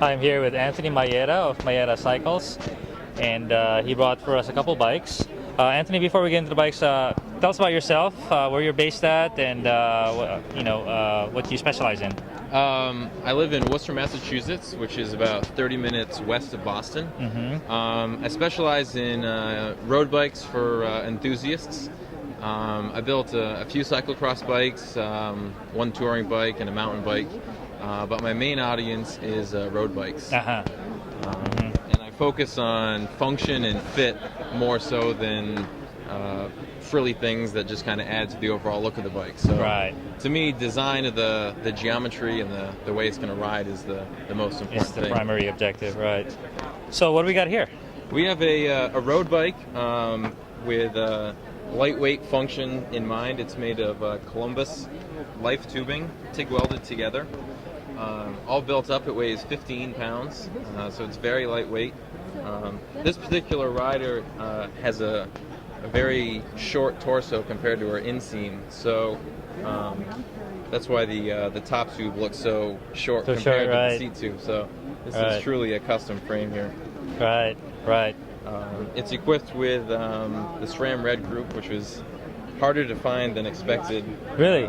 I'm here with Anthony Maietta of Maietta Cycles, and he brought for us a couple bikes. Anthony, before we get into the bikes, tell us about yourself, where you're based at, and what you specialize in. I live in Worcester, Massachusetts, which is about 30 minutes west of Boston. I specialize in road bikes for enthusiasts. I built a few cyclocross bikes, one touring bike and a mountain bike, but my main audience is road bikes. And I focus on function and fit more so than frilly things that just kind of add to the overall look of the bike. So to me, design of the geometry and the way it's going to ride is the most important thing. It's the primary objective, right. So what do we got here? We have a road bike with lightweight function in mind. It's made of Columbus life tubing, TIG welded together. All built up, it weighs 15 pounds, so it's very lightweight. This particular rider has a very short torso compared to her inseam, so that's why the top tube looks so short compared to the seat tube. So this is truly a custom frame here. Right. It's equipped with the SRAM Red group, which was harder to find than expected. Really?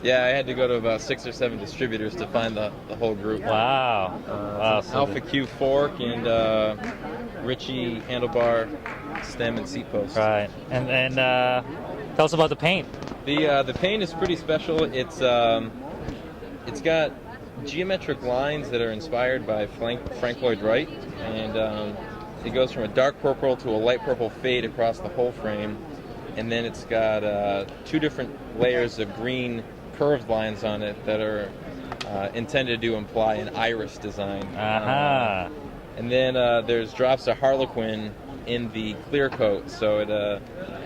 Yeah, I had to go to about 6 or 7 distributors to find the whole group. Wow. Alpha Q fork and Ritchie handlebar stem and seat post. Right. And tell us about the paint. The paint is pretty special. It's got geometric lines that are inspired by Frank Lloyd Wright, and it goes from a dark purple to a light purple fade across the whole frame, and then it's got 2 different layers of green curved lines on it that are intended to imply an iris design. And then there's drops of harlequin in the clear coat, so it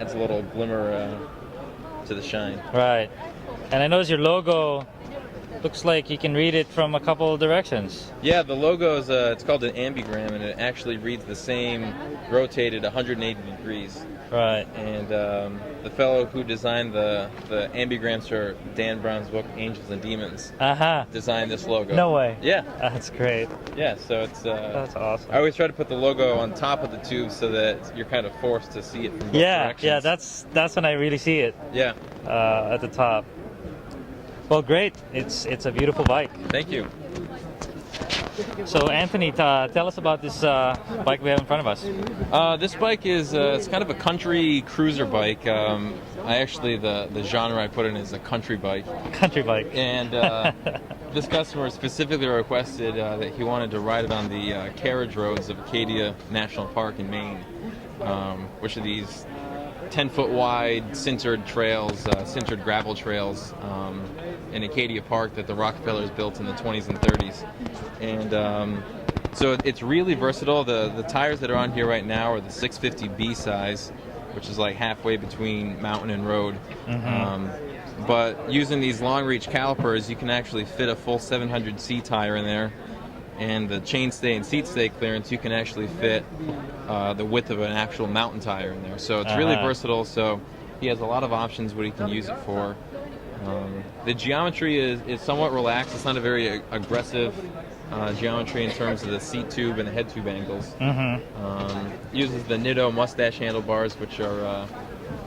adds a little glimmer to the shine. Right. And I notice your logo looks like you can read it from a couple of directions. Yeah, the logo is it's called an ambigram, and it actually reads the same rotated 180 degrees. Right. And the fellow who designed the ambigrams for Dan Brown's book Angels and Demons designed this logo. No way. Yeah. That's great. Yeah, so it's that's awesome. I always try to put the logo on top of the tube so that you're kind of forced to see it from both directions. Yeah, that's when I really see it. Yeah. At the top. Well, great. It's a beautiful bike. Thank you. So, Anthony, tell us about this bike we have in front of us. This bike is it's kind of a country cruiser bike. I actually the genre I put in is a country bike. Country bike. And this customer specifically requested that he wanted to ride it on the carriage roads of Acadia National Park in Maine, which are these 10-foot wide sintered trails, sintered gravel trails in Acadia Park that the Rockefellers built in the 20s and 30s. And so it's really versatile. The tires that are on here right now are the 650B size, which is like halfway between mountain and road. But using these long reach calipers, you can actually fit a full 700C tire in there. And the chainstay and seat stay clearance, you can actually fit the width of an actual mountain tire in there. So it's really versatile. So he has a lot of options what he can use it for. The geometry is somewhat relaxed. It's not a very aggressive geometry in terms of the seat tube and the head tube angles. Uses the Nitto mustache handlebars, which are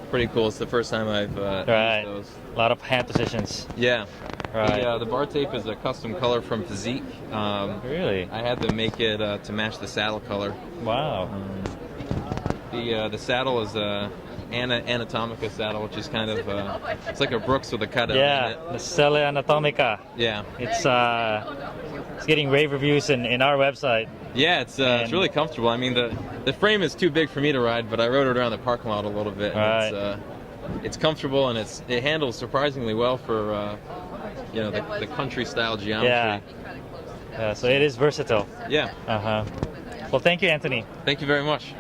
pretty cool. It's the first time I've used those. A lot of hand positions. Yeah. The bar tape is a custom color from Physique. Really? I had to make it to match the saddle color. Wow. The saddle is a Anatomica saddle, which is kind of it's like a Brooks with a cutout. Yeah, the Selle Anatomica. Yeah. It's getting rave reviews in our website. Yeah, it's really comfortable. I mean, the frame is too big for me to ride, but I rode it around the parking lot a little bit. And it's comfortable, and it handles surprisingly well for the country style geometry. Yeah, so it is versatile. Yeah. Well, thank you, Anthony. Thank you very much.